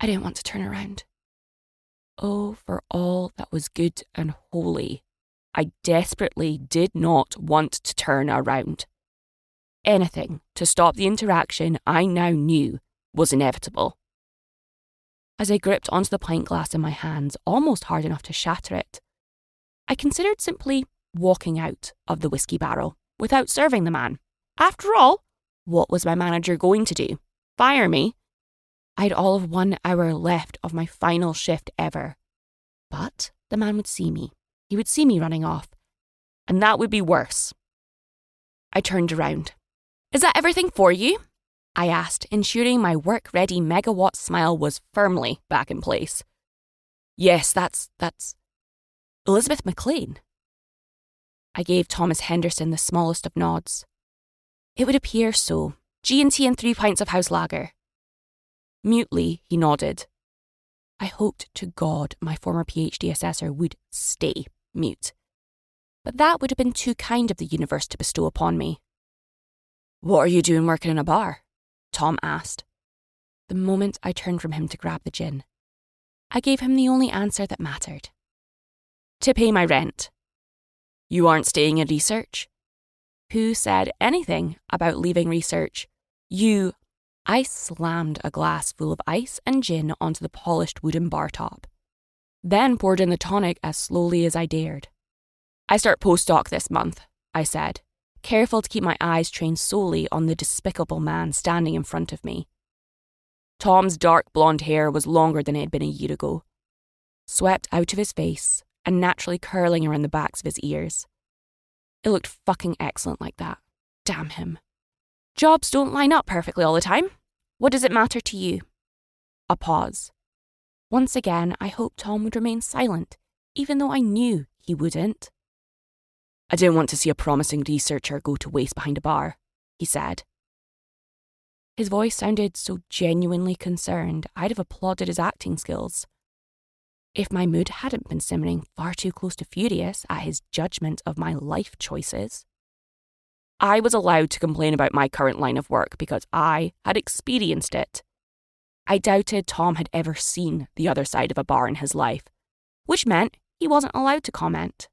I didn't want to turn around. Oh, for all that was good and holy, I desperately did not want to turn around. Anything to stop the interaction I now knew was inevitable. As I gripped onto the pint glass in my hands, almost hard enough to shatter it, I considered simply walking out of the whiskey barrel without serving the man. After all, what was my manager going to do? Fire me? I had all of 1 hour left of my final shift ever. But the man would see me. He would see me running off. And that would be worse. I turned around. "Is that everything for you?" I asked, ensuring my work-ready megawatt smile was firmly back in place. "Yes, that's Elizabeth Macfarlane." I gave Thomas Henderson the smallest of nods. "It would appear so. G&T and 3 pints of house lager." Mutely, he nodded. I hoped to God my former PhD assessor would stay mute. But that would have been too kind of the universe to bestow upon me. "What are you doing working in a bar?" Tom asked. The moment I turned from him to grab the gin, I gave him the only answer that mattered. "To pay my rent." "You aren't staying in research?" "Who said anything about leaving research? You..." I slammed a glass full of ice and gin onto the polished wooden bar top, then poured in the tonic as slowly as I dared. "I start postdoc this month," I said, careful to keep my eyes trained solely on the despicable man standing in front of me. Tom's dark blonde hair was longer than it had been a year ago, swept out of his face and naturally curling around the backs of his ears. It looked fucking excellent like that. Damn him. "Jobs don't line up perfectly all the time. What does it matter to you?" A pause. Once again, I hoped Tom would remain silent, even though I knew he wouldn't. "I didn't want to see a promising researcher go to waste behind a bar," he said. His voice sounded so genuinely concerned, I'd have applauded his acting skills. If my mood hadn't been simmering far too close to furious at his judgment of my life choices. I was allowed to complain about my current line of work because I had experienced it. I doubted Tom had ever seen the other side of a bar in his life, which meant he wasn't allowed to comment.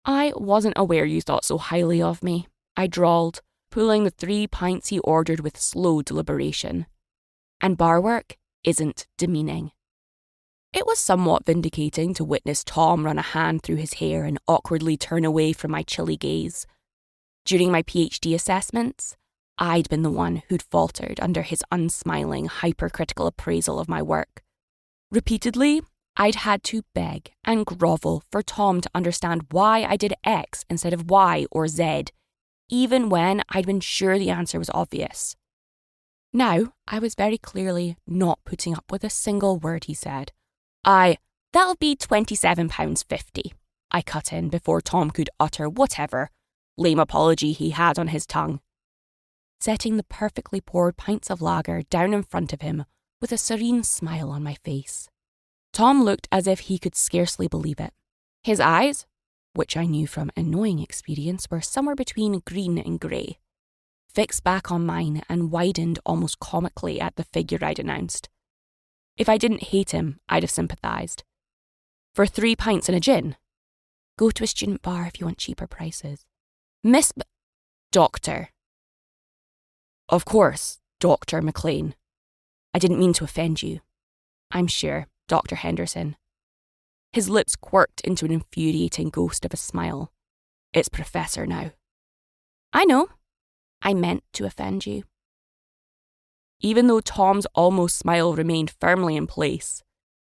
"I wasn't aware you thought so highly of me," I drawled, pulling the 3 pints he ordered with slow deliberation. "And bar work isn't demeaning." It was somewhat vindicating to witness Tom run a hand through his hair and awkwardly turn away from my chilly gaze. During my PhD assessments, I'd been the one who'd faltered under his unsmiling, hypercritical appraisal of my work. Repeatedly, I'd had to beg and grovel for Tom to understand why I did X instead of Y or Z, even when I'd been sure the answer was obvious. Now, I was very clearly not putting up with a single word he said. "That'll be £27.50, I cut in before Tom could utter whatever lame apology he had on his tongue, setting the perfectly poured pints of lager down in front of him with a serene smile on my face. Tom looked as if he could scarcely believe it. His eyes, which I knew from annoying experience were somewhere between green and grey, fixed back on mine and widened almost comically at the figure I'd announced. If I didn't hate him, I'd have sympathised. "For 3 pints and a gin? Go to a student bar if you want cheaper prices." Doctor." "Of course, Dr. Macfarlane. I didn't mean to offend you." "I'm sure, Dr. Henderson." His lips quirked into an infuriating ghost of a smile. "It's Professor now." "I know. I meant to offend you." Even though Tom's almost smile remained firmly in place,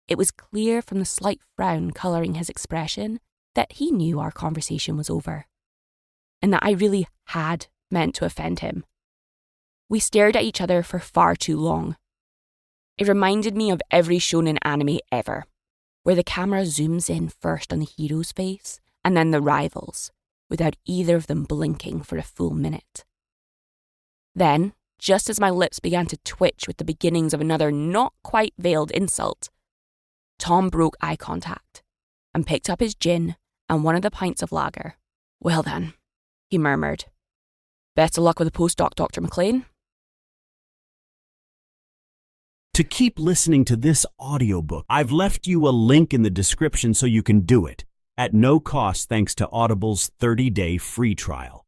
it was clear from the slight frown colouring his expression that he knew our conversation was over, and that I really had meant to offend him. We stared at each other for far too long. It reminded me of every shonen anime ever, where the camera zooms in first on the hero's face and then the rival's, without either of them blinking for a full minute. Then, just as my lips began to twitch with the beginnings of another not quite veiled insult, Tom broke eye contact and picked up his gin and one of the pints of lager. "Well then," he murmured. "Best of luck with the postdoc, Dr. Macfarlane." To keep listening to this audiobook, I've left you a link in the description so you can do it, at no cost thanks to Audible's 30-day free trial.